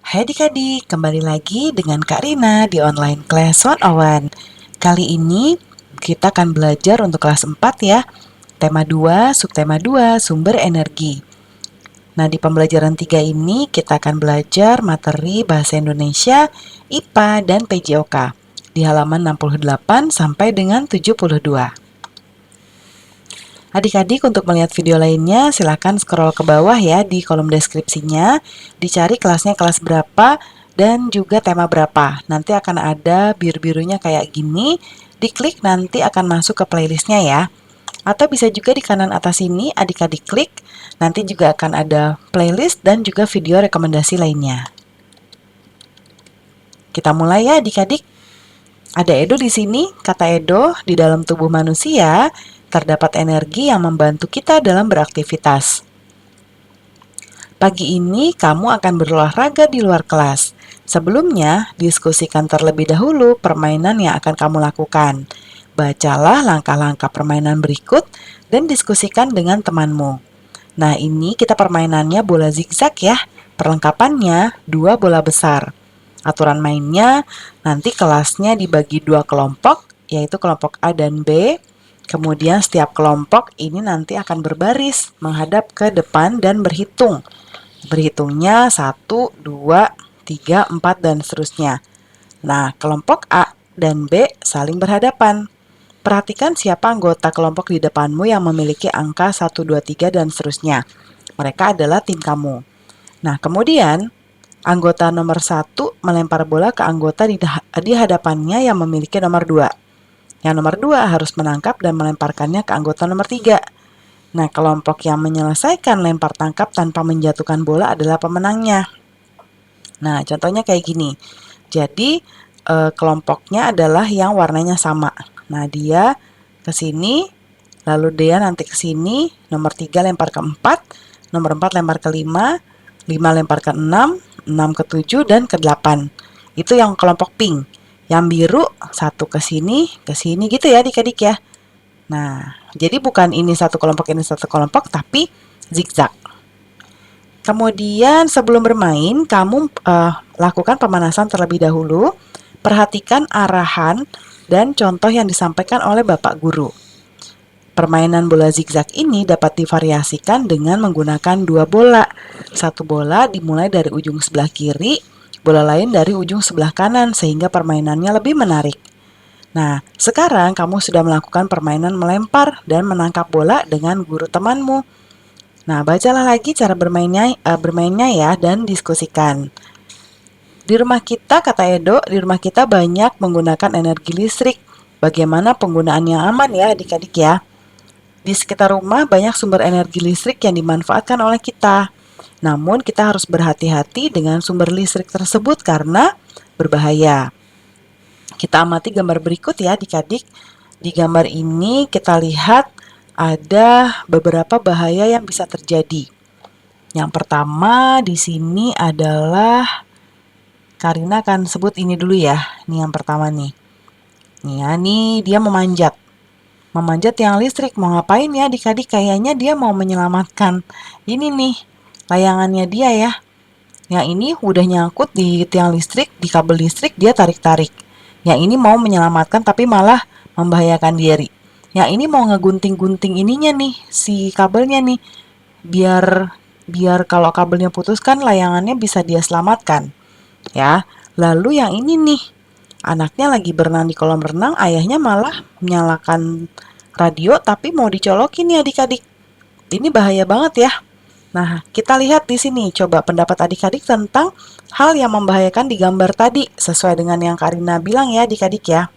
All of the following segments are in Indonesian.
Hai adik-adik, kembali lagi dengan Kak Rina di online class 101. Kali ini kita akan belajar untuk kelas 4 ya. Tema 2, subtema 2, sumber energi. Nah, di pembelajaran 3 ini kita akan belajar materi Bahasa Indonesia, IPA, dan PJOK di halaman 68 sampai dengan 72. Adik-adik untuk melihat video lainnya silahkan scroll ke bawah ya di kolom deskripsinya, dicari kelasnya kelas berapa dan juga tema berapa. Nanti akan ada biru-birunya kayak gini, diklik nanti akan masuk ke playlistnya ya. Atau bisa juga di kanan atas ini adik-adik klik, nanti juga akan ada playlist dan juga video rekomendasi lainnya. Kita mulai ya adik-adik. Ada Edo di sini. Kata Edo, di dalam tubuh manusia terdapat energi yang membantu kita dalam beraktivitas. Pagi ini kamu akan berolahraga di luar kelas. Sebelumnya, diskusikan terlebih dahulu permainan yang akan kamu lakukan. Bacalah langkah-langkah permainan berikut dan diskusikan dengan temanmu. Nah, ini kita permainannya bola zigzag ya. Perlengkapannya 2 bola besar. Aturan mainnya, nanti kelasnya dibagi 2 kelompok, yaitu kelompok A dan B. Kemudian setiap kelompok ini nanti akan berbaris menghadap ke depan dan berhitung. Berhitungnya 1, 2, 3, 4, dan seterusnya. Nah, kelompok A dan B saling berhadapan. Perhatikan siapa anggota kelompok di depanmu yang memiliki angka 1, 2, 3, dan seterusnya. Mereka adalah tim kamu. Nah, kemudian anggota nomor 1 melempar bola ke anggota di hadapannya yang memiliki nomor 2. Yang nomor 2 harus menangkap dan melemparkannya ke anggota nomor 3. Nah, kelompok yang menyelesaikan lempar tangkap tanpa menjatuhkan bola adalah pemenangnya. Nah, contohnya kayak gini. Jadi, kelompoknya adalah yang warnanya sama. Nah, dia ke sini, lalu dia nanti ke sini, nomor 3 lempar ke 4, nomor 4 lempar ke 5, 5 lempar ke 6 ke 7, dan ke 8. Itu yang kelompok pink. Yang biru, satu ke sini gitu ya adik-adik ya. Nah, jadi bukan ini satu kelompok, tapi zigzag. Kemudian sebelum bermain, kamu lakukan pemanasan terlebih dahulu. Perhatikan arahan dan contoh yang disampaikan oleh Bapak Guru. Permainan bola zigzag ini dapat divariasikan dengan menggunakan 2 bola. Satu bola dimulai dari ujung sebelah kiri, bola lain dari ujung sebelah kanan, sehingga permainannya lebih menarik. Nah, sekarang kamu sudah melakukan permainan melempar dan menangkap bola dengan guru temanmu. Nah, bacalah lagi cara bermainnya ya, dan diskusikan. Di rumah kita, kata Edo, di rumah kita banyak menggunakan energi listrik. Bagaimana penggunaan yang aman ya adik-adik ya? Di sekitar rumah banyak sumber energi listrik yang dimanfaatkan oleh kita. Namun kita harus berhati-hati dengan sumber listrik tersebut karena berbahaya. Kita amati gambar berikut ya adik-adik. Di gambar ini kita lihat ada beberapa bahaya yang bisa terjadi. Yang pertama di sini adalah, Karina akan sebut ini dulu ya. Ini yang pertama nih. Nih ya, nih dia memanjat tiang listrik. Mau ngapain ya adik-adik? Kayaknya dia mau menyelamatkan ini nih, layangannya dia ya. Yang ini udah nyangkut di tiang listrik, di kabel listrik, dia tarik-tarik. Yang ini mau menyelamatkan tapi malah membahayakan diri. Yang ini mau ngegunting-gunting ininya nih, si kabelnya nih. Biar kalau kabelnya putus kan layangannya bisa dia selamatkan. Ya. Lalu yang ini nih, anaknya lagi berenang di kolam renang, ayahnya malah menyalakan radio tapi mau dicolokin nih adik-adik. Ini bahaya banget ya. Nah, kita lihat di sini, coba pendapat adik-adik tentang hal yang membahayakan di gambar tadi, sesuai dengan yang Karina bilang ya adik-adik ya.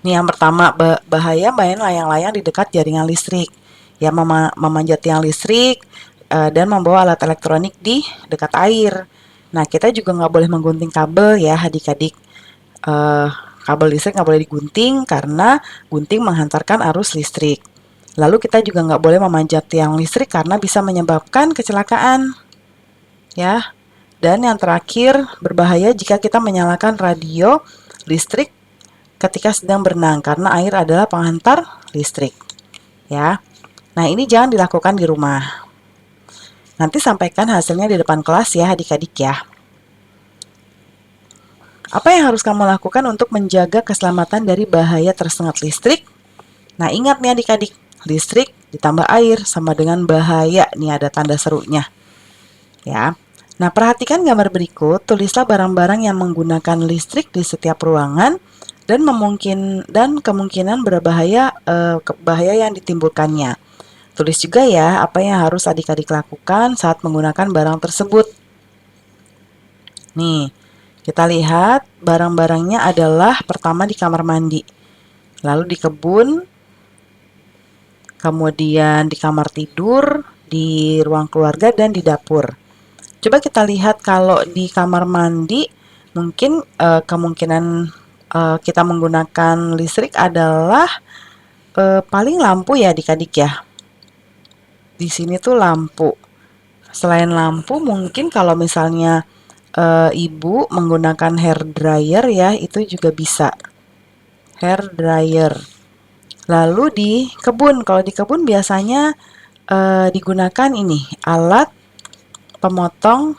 Nih yang pertama, bahaya main layang-layang di dekat jaringan listrik. Ya, memanjat tiang listrik dan membawa alat elektronik di dekat air. Nah, kita juga nggak boleh menggunting kabel ya adik-adik. Kabel listrik nggak boleh digunting karena gunting menghantarkan arus listrik. Lalu kita juga nggak boleh memanjat tiang listrik karena bisa menyebabkan kecelakaan. Ya. Dan yang terakhir, berbahaya jika kita menyalakan radio listrik ketika sedang berenang karena air adalah penghantar listrik. Ya. Nah, ini jangan dilakukan di rumah. Nanti sampaikan hasilnya di depan kelas ya adik-adik ya. Apa yang harus kamu lakukan untuk menjaga keselamatan dari bahaya tersengat listrik? Nah, ingat nih adik-adik, listrik ditambah air sama dengan bahaya. Nih ada tanda serunya. Ya. Nah, perhatikan gambar berikut, tulislah barang-barang yang menggunakan listrik di setiap ruangan dan kemungkinan berbahaya bahaya yang ditimbulkannya. Tulis juga ya apa yang harus adik-adik lakukan saat menggunakan barang tersebut. Nih, kita lihat barang-barangnya adalah pertama di kamar mandi, lalu di kebun, kemudian di kamar tidur, di ruang keluarga, dan di dapur. Coba kita lihat kalau di kamar mandi, mungkin kemungkinan kita menggunakan listrik adalah paling lampu ya adik-adik ya. Di sini tuh lampu. Selain lampu, mungkin kalau misalnya ibu menggunakan hair dryer ya, itu juga bisa. Hair dryer. Lalu di kebun, kalau di kebun biasanya digunakan ini, alat pemotong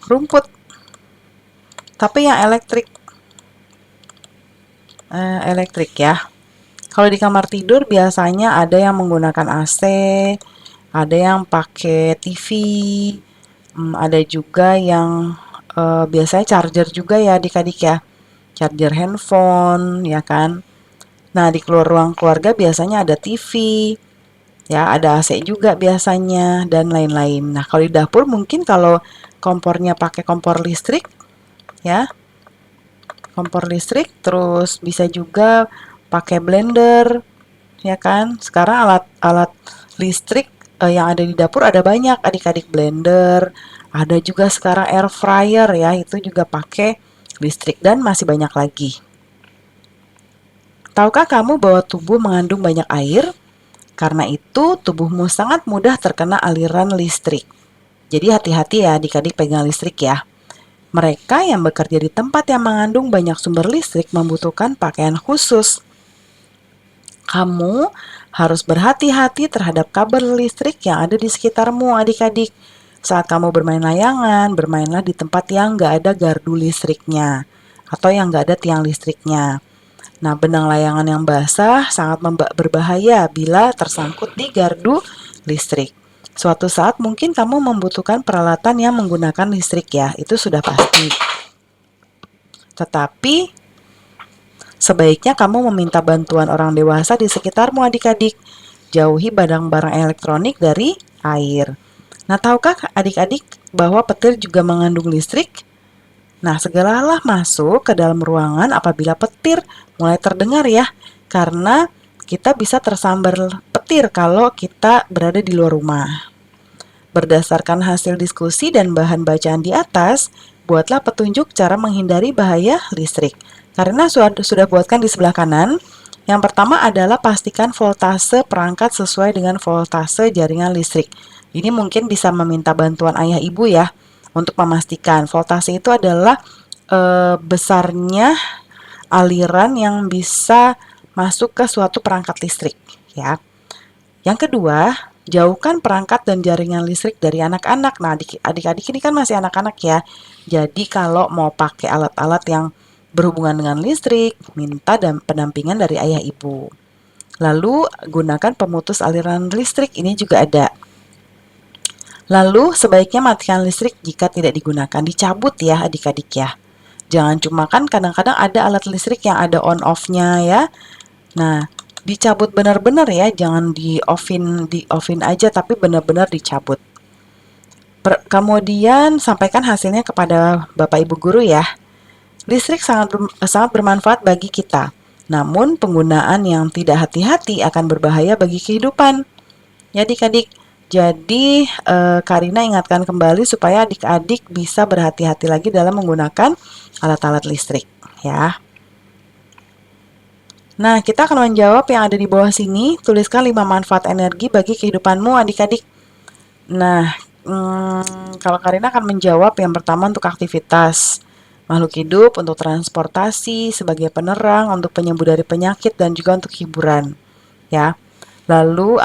rumput. Tapi yang elektrik ya. Kalau di kamar tidur biasanya ada yang menggunakan AC, ada yang pakai TV, ada juga yang biasanya charger juga ya adik-adik ya. Charger handphone ya kan. Nah, di ruang keluarga biasanya ada TV, ya ada AC juga biasanya dan lain-lain. Nah, kalau di dapur mungkin kalau kompornya pakai kompor listrik ya. Kompor listrik, terus bisa juga pakai blender, ya kan? Sekarang alat-alat listrik yang ada di dapur ada banyak, adik-adik, blender, ada juga sekarang air fryer ya, itu juga pakai listrik dan masih banyak lagi. Tahukah kamu bahwa tubuh mengandung banyak air? Karena itu, tubuhmu sangat mudah terkena aliran listrik. Jadi hati-hati ya adik-adik pegang listrik ya. Mereka yang bekerja di tempat yang mengandung banyak sumber listrik membutuhkan pakaian khusus. Kamu harus berhati-hati terhadap kabel listrik yang ada di sekitarmu, adik-adik. Saat kamu bermain layangan, bermainlah di tempat yang nggak ada gardu listriknya atau yang nggak ada tiang listriknya. Nah, benang layangan yang basah sangat berbahaya bila tersangkut di gardu listrik. Suatu saat mungkin kamu membutuhkan peralatan yang menggunakan listrik ya, itu sudah pasti. Tetapi sebaiknya kamu meminta bantuan orang dewasa di sekitarmu adik-adik. Jauhi barang-barang elektronik dari air. Nah, tahukah adik-adik bahwa petir juga mengandung listrik? Nah, segeralah masuk ke dalam ruangan apabila petir mulai terdengar ya, karena kita bisa tersambar petir kalau kita berada di luar rumah. Berdasarkan hasil diskusi dan bahan bacaan di atas, buatlah petunjuk cara menghindari bahaya listrik. Karena sudah buatkan di sebelah kanan, yang pertama adalah pastikan voltase perangkat sesuai dengan voltase jaringan listrik. Ini mungkin bisa meminta bantuan ayah ibu ya, untuk memastikan voltase itu adalah besarnya aliran yang bisa masuk ke suatu perangkat listrik ya. Yang kedua, jauhkan perangkat dan jaringan listrik dari anak-anak. Nah, adik-adik ini kan masih anak-anak ya. Jadi kalau mau pakai alat-alat yang berhubungan dengan listrik, minta pendampingan dari ayah ibu. Lalu gunakan pemutus aliran listrik, ini juga ada. Lalu sebaiknya matikan listrik jika tidak digunakan, dicabut ya adik-adik ya. Jangan cuma kan kadang-kadang ada alat listrik yang ada on off-nya ya. Nah, dicabut benar-benar ya, jangan di-offin aja tapi benar-benar dicabut. Kemudian sampaikan hasilnya kepada Bapak Ibu guru ya. Listrik sangat bermanfaat bagi kita. Namun penggunaan yang tidak hati-hati akan berbahaya bagi kehidupan. Ya adik-adik. Jadi Karina ingatkan kembali supaya adik-adik bisa berhati-hati lagi dalam menggunakan alat-alat listrik ya. Nah, kita akan menjawab yang ada di bawah sini. Tuliskan 5 manfaat energi bagi kehidupanmu adik-adik. Nah, kalau Karina akan menjawab yang pertama untuk aktivitas makhluk hidup, untuk transportasi, sebagai penerang, untuk penyembuh dari penyakit, dan juga untuk hiburan ya. Lalu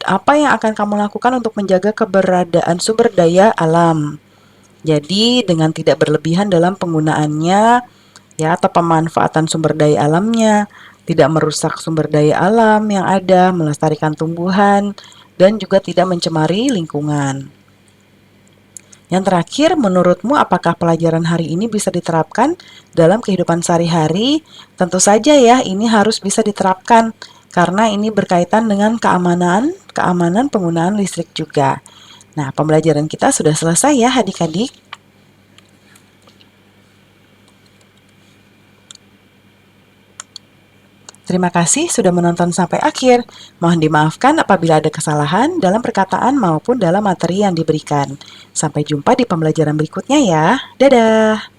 apa yang akan kamu lakukan untuk menjaga keberadaan sumber daya alam? Jadi dengan tidak berlebihan dalam penggunaannya ya atau pemanfaatan sumber daya alamnya, tidak merusak sumber daya alam yang ada, melestarikan tumbuhan, dan juga tidak mencemari lingkungan. Yang terakhir, menurutmu apakah pelajaran hari ini bisa diterapkan dalam kehidupan sehari-hari? Tentu saja ya, ini harus bisa diterapkan karena ini berkaitan dengan keamanan penggunaan listrik juga. Nah, pembelajaran kita sudah selesai ya adik-adik. Terima kasih sudah menonton sampai akhir. Mohon dimaafkan apabila ada kesalahan dalam perkataan maupun dalam materi yang diberikan. Sampai jumpa di pembelajaran berikutnya ya. Dadah!